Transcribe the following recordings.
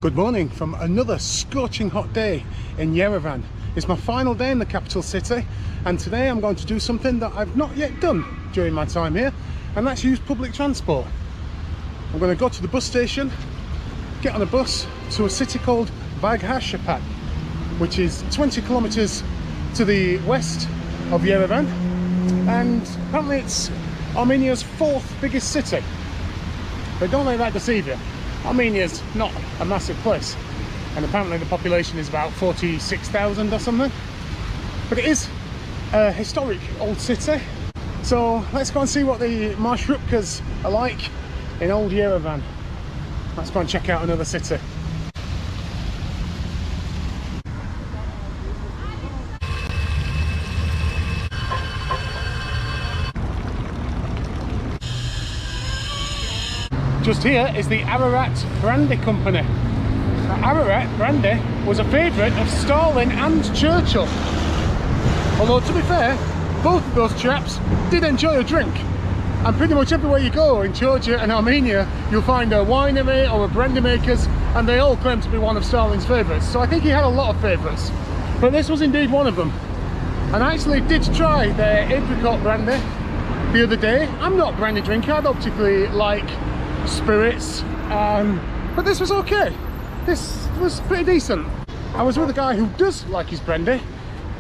Good morning from another scorching hot day in Yerevan. It's my final day in the capital city, and today I'm going to do something that I've not yet done during my time here, and that's use public transport. I'm going to go to the bus station, get on a bus to a city called Vagharshapat, which is 20 kilometers to the west of Yerevan, and apparently it's Armenia's fourth biggest city. But don't let that deceive you. Armenia's not a massive place, and apparently the population is about 46,000 or something, but it is a historic old city. So let's go and see what the marshrutkas are like in old Yerevan. Let's go and check out another city. Just here is the Ararat Brandy Company. Now, Ararat Brandy was a favourite of Stalin and Churchill. Although, to be fair, both of those chaps did enjoy a drink. And pretty much everywhere you go in Georgia and Armenia, you'll find a winery or a brandy makers, and they all claim to be one of Stalin's favourites. So I think he had a lot of favourites. But this was indeed one of them. And I actually did try their apricot brandy the other day. I'm not a brandy drinker, I don't particularly like spirits, but this was okay. This was pretty decent. I was with a guy who does like his brandy,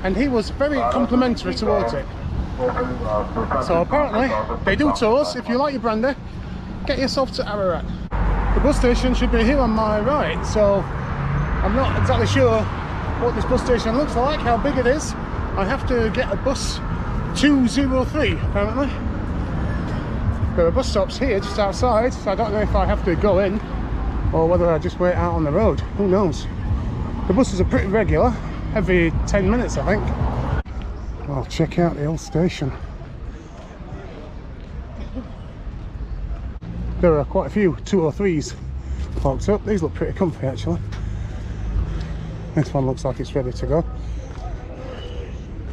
and he was very complimentary towards it. So apparently they do tours. If you like your brandy, get yourself to Ararat. The bus station should be here on my right, so I'm not exactly sure what this bus station looks like, how big it is. I have to get a bus 203 apparently. There are bus stops here just outside, so I don't know if I have to go in or whether I just wait out on the road. Who knows? The buses are pretty regular, every 10 minutes I think. I'll check out the old station. There are quite a few 203s parked up. These look pretty comfy actually. This one looks like it's ready to go.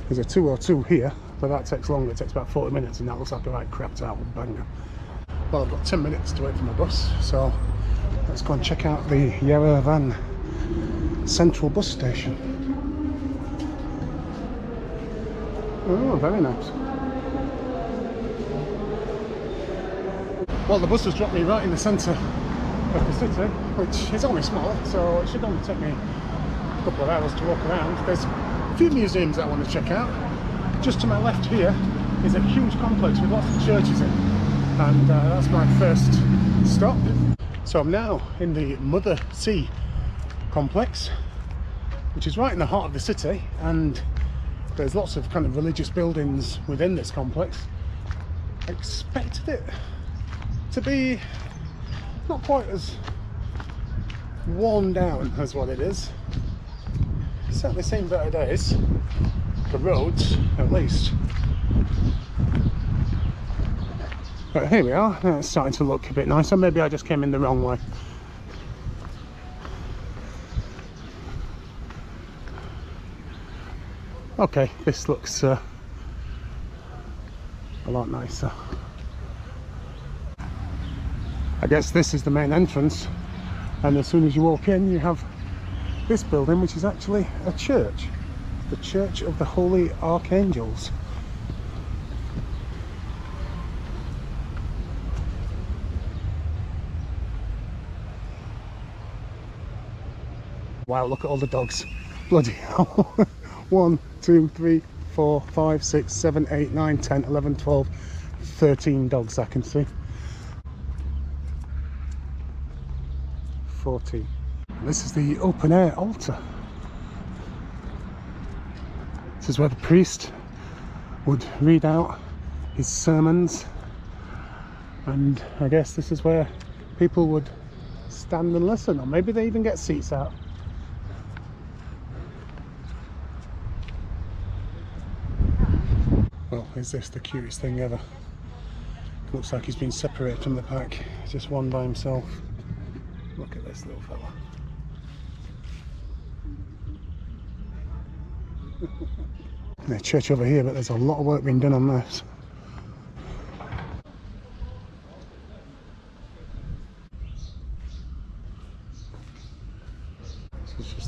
There's a 202 here, but that takes longer. It takes about 40 minutes, and that looks like a right crapped out banger. Well, I've got 10 minutes to wait for my bus, so let's go and check out the Yerevan Central Bus Station. Oh, very nice. Well, the bus has dropped me right in the centre of the city, which is only small, so it should only take me a couple of hours to walk around. There's a few museums that I want to check out. Just to my left here is a huge complex with lots of churches in, and that's my first stop. So I'm now in the Mother Sea complex, which is right in the heart of the city, and there's lots of kind of religious buildings within this complex. I expected it to be not quite as worn down as what it is. It's certainly seen better days. The roads, at least. But here we are. It's starting to look a bit nicer. Maybe I just came in the wrong way. Okay, this looks a lot nicer. I guess this is the main entrance, and as soon as you walk in you have this building, which is actually a church. The Church of the Holy Archangels. Wow, look at all the dogs. Bloody hell. 1, 2, 3, 4, 5, 6, 7, 8, 9, 10, 11, 12, 13 dogs I can see. 14. This is the open air altar. This is where the priest would read out his sermons, and I guess this is where people would stand and listen, or maybe they even get seats out. Well, is this the cutest thing ever? It looks like he's been separated from the pack, just one by himself. Look at this little fella. The church over here, but there's a lot of work being done on this.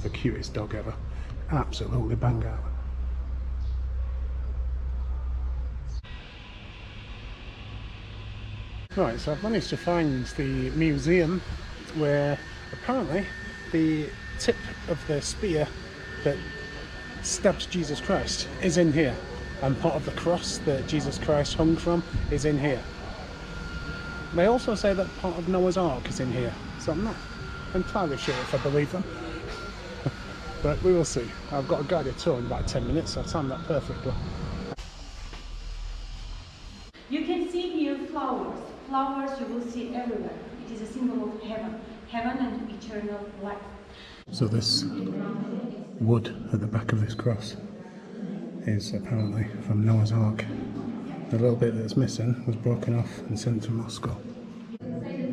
the cutest dog ever. Absolutely bang out. Right, so I've managed to find the museum where apparently the tip of the spear that stabs Jesus Christ is in here, and part of the cross that Jesus Christ hung from is in here. They also say that part of Noah's Ark is in here, so I'm not entirely sure if I believe them. But we will see. I've got a guided tour in about 10 minutes, so I've timed that perfectly. You can see here flowers. Flowers you will see everywhere. It is a symbol of heaven and eternal life. So this wood at the back of this cross is apparently from Noah's Ark. The little bit that's missing was broken off and sent to Moscow.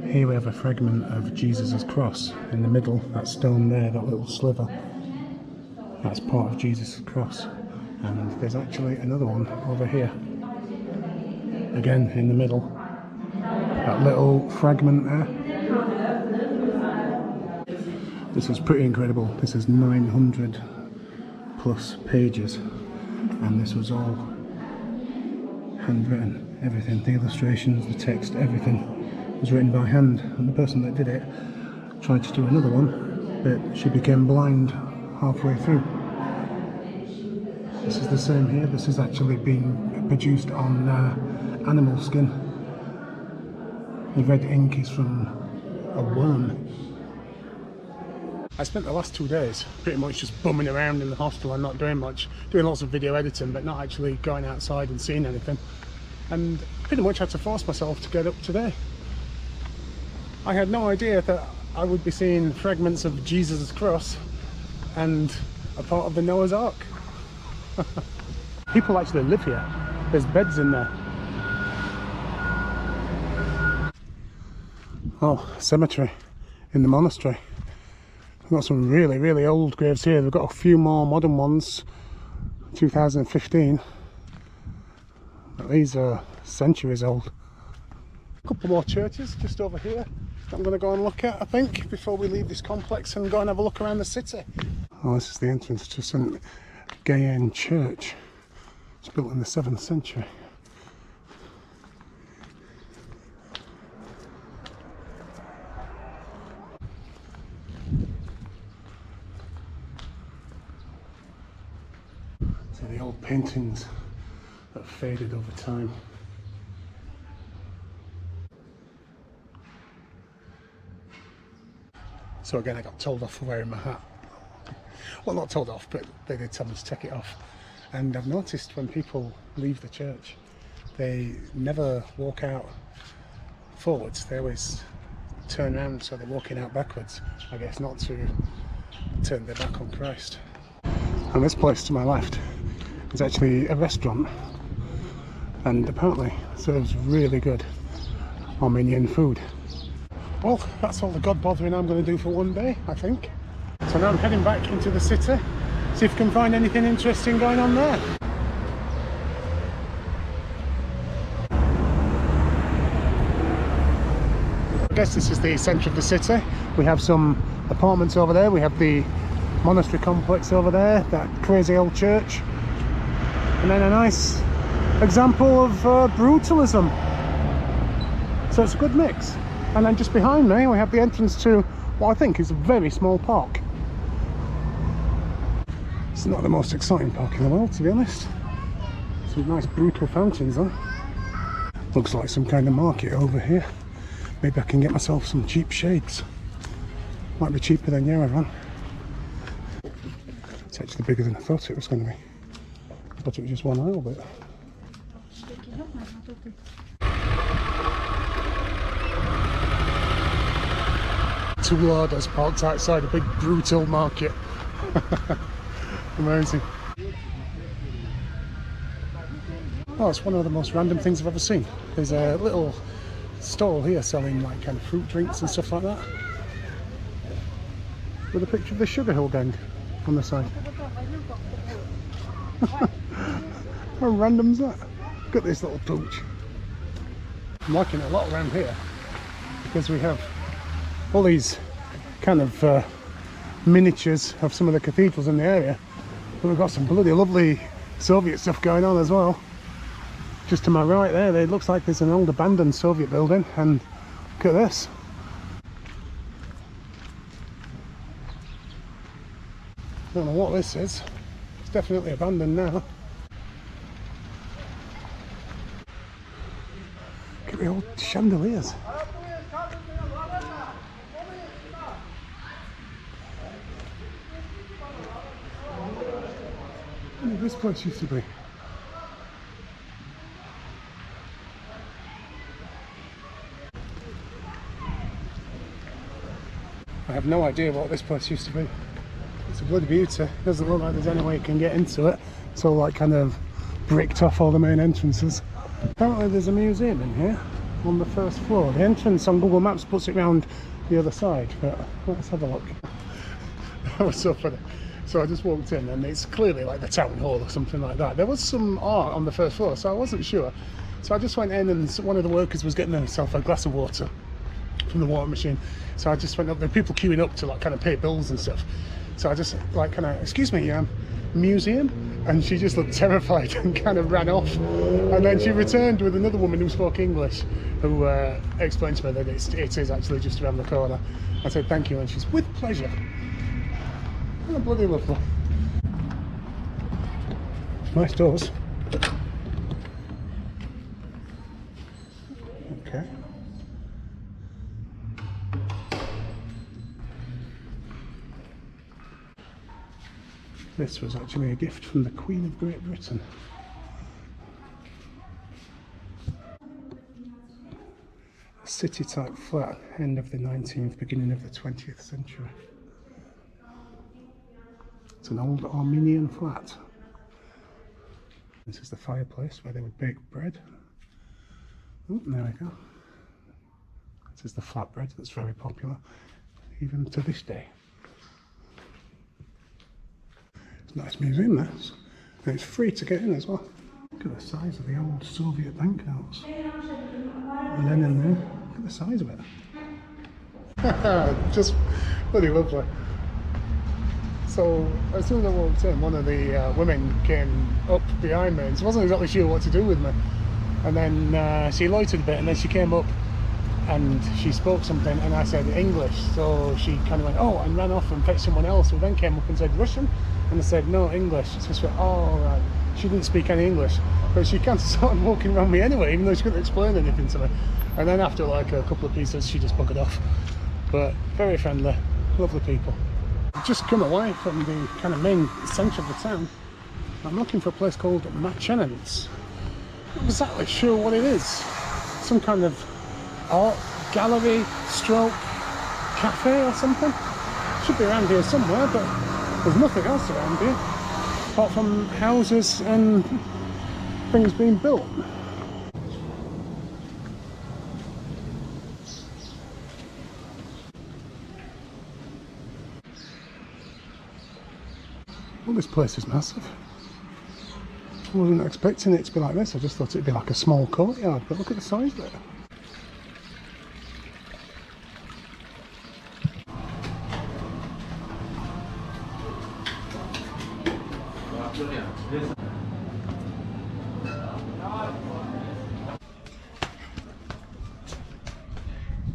Here we have a fragment of Jesus' cross in the middle, that stone there, that little sliver. That's part of Jesus' cross. And there's actually another one over here. Again in the middle. That little fragment there. This is pretty incredible. This is 900 plus pages. And this was all handwritten. Everything, the illustrations, the text, everything was written by hand. And the person that did it tried to do another one, but she became blind halfway through. This is the same here. This is actually being produced on animal skin. The red ink is from a worm. I spent the last 2 days pretty much just bumming around in the hostel and not doing much, doing lots of video editing, but not actually going outside and seeing anything. And pretty much had to force myself to get up today. I had no idea that I would be seeing fragments of Jesus' cross and a part of the Noah's Ark. People actually live here. There's beds in there. Oh, cemetery in the monastery. We've got some really, really old graves here. We've got a few more modern ones, 2015. But these are centuries old. A couple more churches just over here that I'm going to go and look at, I think, before we leave this complex and go and have a look around the city. Oh, this is the entrance to St. Gaian Church. It's built in the 7th century. So the old paintings that have faded over time. So again, I got told off for wearing my hat. Well, not told off, but they did tell me to take it off. And I've noticed when people leave the church, they never walk out forwards. They always turn around, so they're walking out backwards. I guess not to turn their back on Christ. And this place to my left is actually a restaurant, and apparently serves really good Armenian food. Well, that's all the God bothering I'm going to do for one day, I think. So now I'm heading back into the city, see if I can find anything interesting going on there. I guess this is the centre of the city. We have some apartments over there, we have the monastery complex over there, that crazy old church, and then a nice example of brutalism. So it's a good mix. And then just behind me we have the entrance to what I think is a very small park. It's not the most exciting park in the world, to be honest. Some nice brutal fountains though. Looks like some kind of market over here. Maybe I can get myself some cheap shades. Might be cheaper than Yerevan. It's actually bigger than I thought it was going to be. I thought it was just one aisle, but... Two larders parked outside a big brutal market. Amazing. Oh, it's one of the most random things I've ever seen. There's a little stall here selling like kind of fruit drinks and stuff like that, with a picture of the Sugar Hill Gang on the side. How random is that? Look at this little pooch. I'm liking it a lot around here because we have all these kind of miniatures of some of the cathedrals in the area. But we've got some bloody lovely Soviet stuff going on as well. Just to my right there, it looks like there's an old abandoned Soviet building, and look at this. Don't know what this is. It's definitely abandoned now. Look at the old chandeliers. Where did this place used to be? I have no idea what this place used to be. It's a bloody beauty. It doesn't look like there's any way you can get into it. It's all like kind of bricked off all the main entrances. Apparently there's a museum in here on the first floor. The entrance on Google Maps puts it round the other side, but let's have a look. That was so funny. So I just walked in and it's clearly like the town hall or something like that. There was some art on the first floor, so I wasn't sure. So I just went in and one of the workers was getting himself a glass of water from the water machine. So I just went up there, people queuing up to like kind of pay bills and stuff. So I just like kind of, excuse me, museum? And she just looked terrified and kind of ran off. And then she returned with another woman who spoke English, who explained to me that it is actually just around the corner. I said thank you, and she's with pleasure. Oh, bloody lovely. Nice doors. Okay. This was actually a gift from the Queen of Great Britain. A city-type flat, end of the 19th, beginning of the 20th century. It's an old Armenian flat. This is the fireplace where they would bake bread. Oh, there we go. This is the flatbread that's very popular, even to this day. Nice museum, this. And it's free to get in as well. Look at the size of the old Soviet banknotes. And then in there, look at the size of it. Just bloody lovely. So as soon as I walked in, one of the women came up behind me and she wasn't exactly sure what to do with me. And then she loitered a bit and then she came up and she spoke something and I said English. So she kind of went, oh, and ran off and fetched someone else who then came up and said Russian. And I said, no, English. So she went, oh, right. She didn't speak any English. But she kind of started walking around me anyway, even though she couldn't explain anything to me. And then after like a couple of pieces, she just buggered off. But very friendly, lovely people. I've just come away from the kind of main centre of the town. I'm looking for a place called Machanents. Not exactly sure what it is. Some kind of art gallery, stroke, cafe or something. Should be around here somewhere, but there's nothing else around here apart from houses and things being built. Well, this place is massive. I wasn't expecting it to be like this. I just thought it'd be like a small courtyard, but look at the size of it.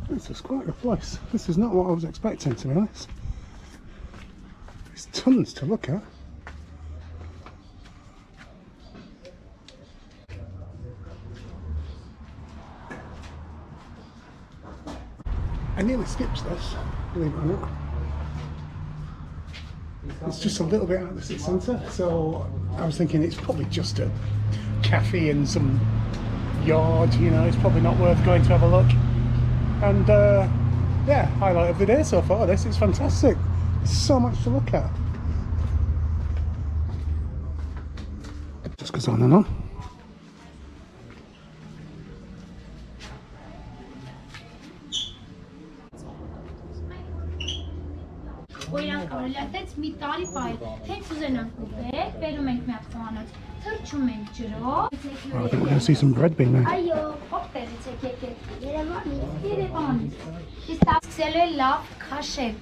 This is quite a place. This is not what I was expecting, to be honest. There's tons to look at. I nearly skipped this, believe it or not. It's just a little bit out of the city centre, so I was thinking it's probably just a cafe in some yard, you know, it's probably not worth going to have a look. And yeah, highlight of the day so far, this is fantastic. There's so much to look at. It just goes on and on. Օրինակ կարելատեց մի տարի բայ, հենց ուզենանք ուղել, բերում ենք մի հատ խոհանոց, թրջում ենք ջրով։ Oh, I think we're going to see some bread being made. Այո, ողբերից եկեք Երևանից, Երևանից։ Իսկ սկսել է լավ քաշել,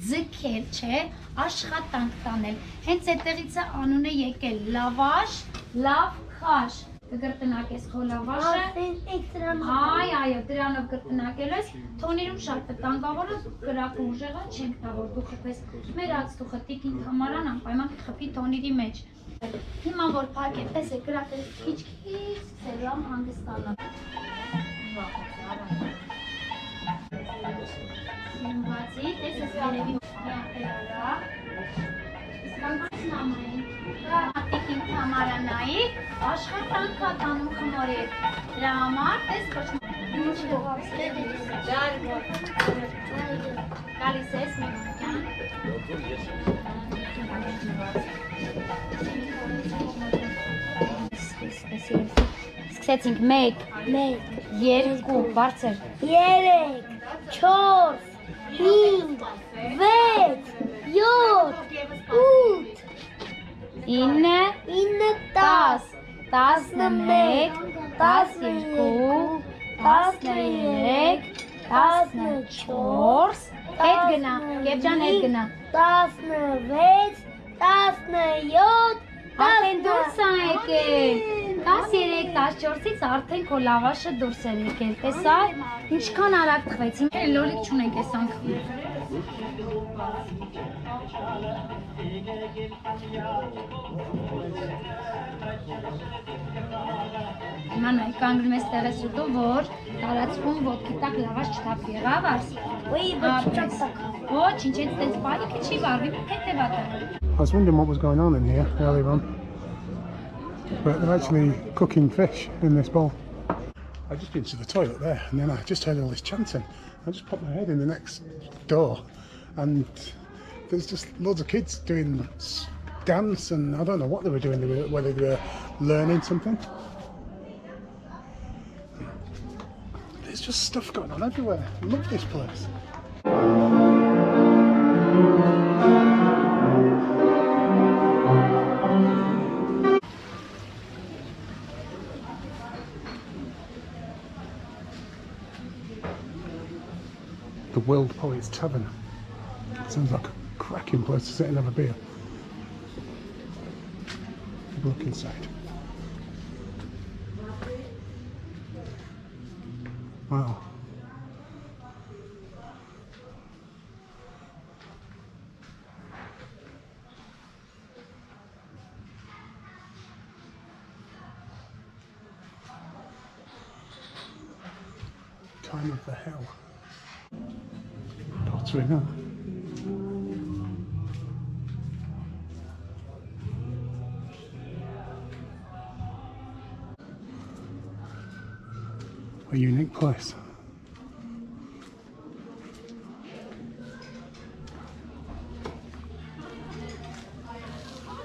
ձգել, չէ, աշխատանք տանել։ Հենց այդտեղից է անունը եկել լավաշ, լավ քաշ։ Կգրտնակես քո լավաշը։ Այո, դրանով կրտնակել ես, թոնիրում շատ վտանգավոր է, կրակը ուժեղը չենք տա, որ դու խփես։ Մեր ածտուխը տիկին թամարան անպայման կխփի թոնիրի մեջ։ Հիմա որ փակել, տեսեք, կրակը քիչ-քիչ սկսելու եմ հանգստանալ։ Սիմվացի, տեսես երևի հոկյապերա։ Իսկանքացն ամեն, տիկին թամարանայի, աշխատանքա տանում խմորի հետ։ Դրա համար, տես գալիս ես մի մոկյան։ Սկսեցինք մեկ, երկու, բարձր, 3, 4, 5, 6, 7, 8, 9, 10, 11, 12, 13, 14, հետ գնա, Գեբջան հետ գնա, 16, 17, արդեն դուրս է եկել, 13, 14-ից արդեն քո լավաշը դուրս է եկել, տեսա, ինչքան արագ թխվեց, հիմա լոլիկ չունենք այս անգամ։ Հիմա նայ կանգնում ես տեղես ուտու, որ տարածքում ոտքի տակ լավաշ չթափվի, եղավ արս։ Ոչ, ինչ έτσι տենց պարիքը չի վարվի, հետևատը։ I was wondering what was going on in here earlier on, but they're actually cooking fish in this bowl. I just been to the toilet there and then I just heard all this chanting. I just popped my head in the next door and there's just loads of kids doing dance and I don't know what they were doing, whether they were learning something. There's just stuff going on everywhere. I love this place. The World Poets Tavern. Sounds like a cracking place to sit and have a beer. Have a look inside. Wow. Time of the hell. Pottery now. A unique place.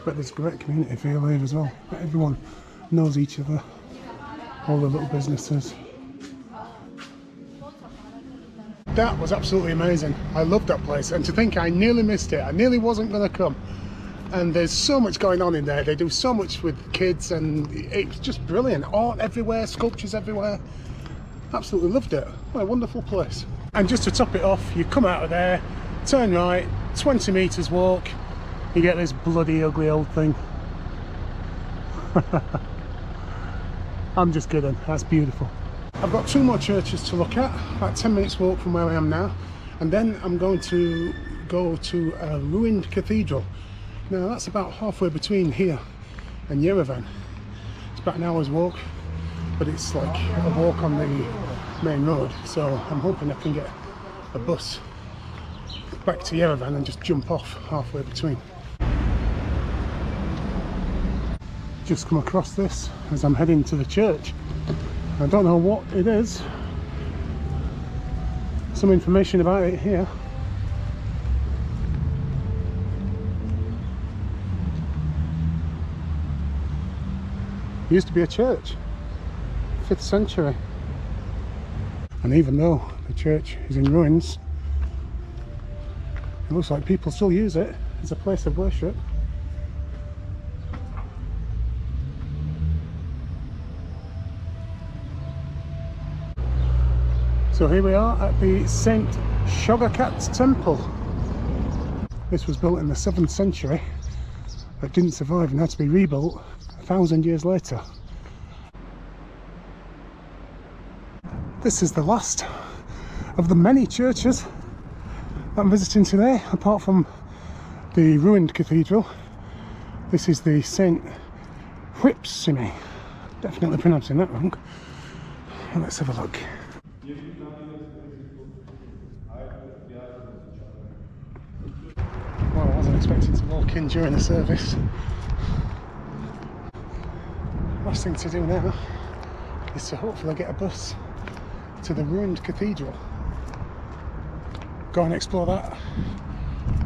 But there's great community feel here as well. Everyone knows each other, all the little businesses. That was absolutely amazing. I loved that place, and to think I nearly missed it. I nearly wasn't going to come. And there's so much going on in there. They do so much with kids and it's just brilliant. Art everywhere, sculptures everywhere. Absolutely loved it. What a wonderful place. And just to top it off, you come out of there, turn right, 20 metres walk, you get this bloody ugly old thing. I'm just kidding, that's beautiful. I've got 2 more churches to look at, about 10 minutes walk from where I am now, and then I'm going to go to a ruined cathedral. Now that's about halfway between here and Yerevan. It's about an hour's walk, but it's like a walk on the main road, so I'm hoping I can get a bus back to Yerevan and just jump off halfway between. Just come across this as I'm heading to the church. I don't know what it is. Some information about it here. It used to be a church, 5th century. And even though the church is in ruins, it looks like people still use it as a place of worship. So here we are at the St. Vagharshapat temple. This was built in the 7th century, but didn't survive and had to be rebuilt 1,000 years later. This is the last of the many churches that I'm visiting today, apart from the ruined cathedral. This is the St. Whipsime. Definitely pronouncing that wrong. Let's have a look. Well, I wasn't expecting to walk in during the service. Last thing to do now is to hopefully get a bus to the ruined cathedral. Go and explore that,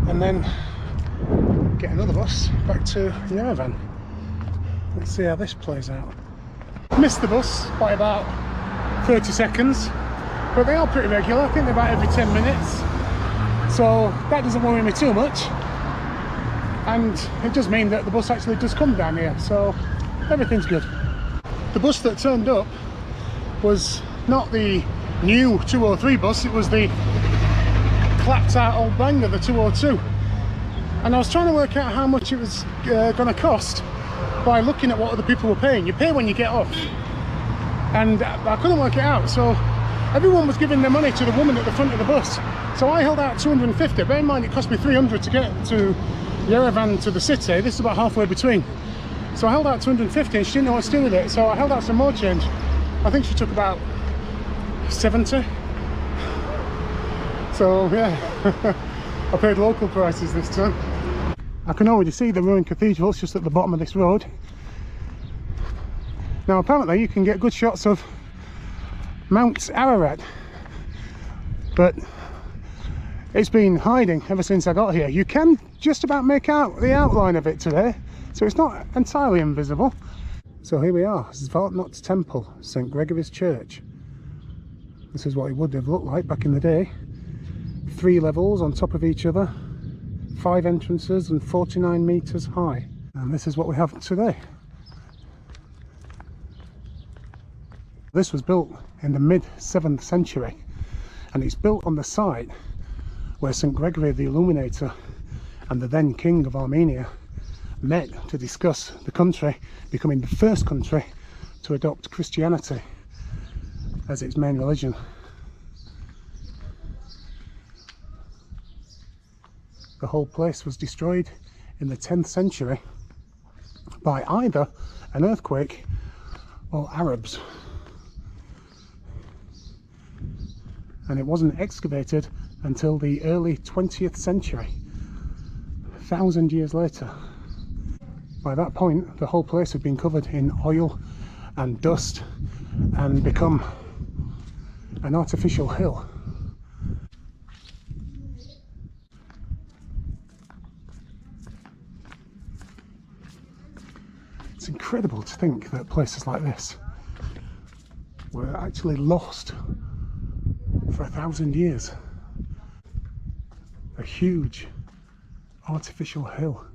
and then get another bus back to Yerevan. Let's see how this plays out. Missed the bus by about 30 seconds, but they are pretty regular. I think they're about every 10 minutes, so that doesn't worry me too much, and it does mean that the bus actually does come down here, so everything's good. The bus that turned up was not the new 203 bus, it was the clapped out old banger, the 202, and I was trying to work out how much it was going to cost by looking at what other people were paying. You pay when you get off, and I couldn't work it out, so everyone was giving their money to the woman at the front of the bus, so I held out 250. Bear in mind it cost me 300 to get to Yerevan to the city. This is about halfway between, so I held out 250 and she didn't know what to do with it, so I held out some more change. I think she took about 70. So yeah, I paid local prices this time. I can already see the ruined cathedral, it's just at the bottom of this road. Now apparently you can get good shots of Mount Ararat, but it's been hiding ever since I got here. You can just about make out the outline of it today, so it's not entirely invisible. So here we are, Zvartnots Temple, St. Gregory's Church. This is what it would have looked like back in the day. 3 levels on top of each other, 5 entrances and 49 meters high. And this is what we have today. This was built in the mid 7th century, and it's built on the site where St. Gregory the Illuminator and the then King of Armenia met to discuss the country becoming the first country to adopt Christianity as its main religion. The whole place was destroyed in the 10th century by either an earthquake or Arabs, and it wasn't excavated until the early 20th century, 1,000 years later. By that point the whole place had been covered in oil and dust and become an artificial hill. It's incredible to think that places like this were actually lost for 1,000 years. A huge artificial hill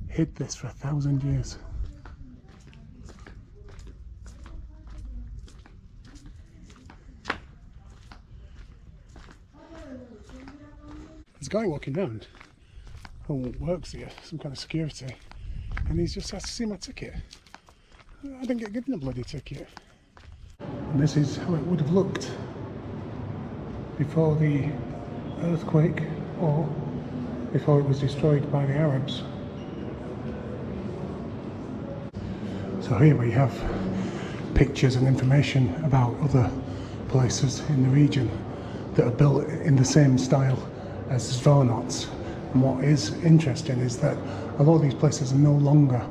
hid this for 1,000 years. There's a guy walking round who works here, some kind of security, and he's just asked to see my ticket. I didn't get given a bloody ticket. And this is how it would have looked before the earthquake or before it was destroyed by the Arabs. So here we have pictures and information about other places in the region that are built in the same style as Zvartnots. And what is interesting is that a lot of these places are no longer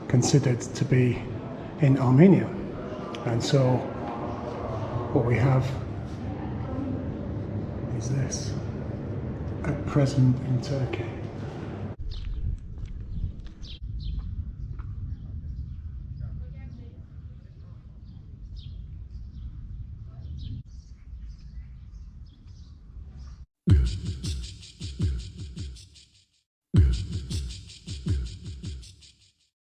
considered to be in Armenia, and so what we have is this at present in Turkey. Yes.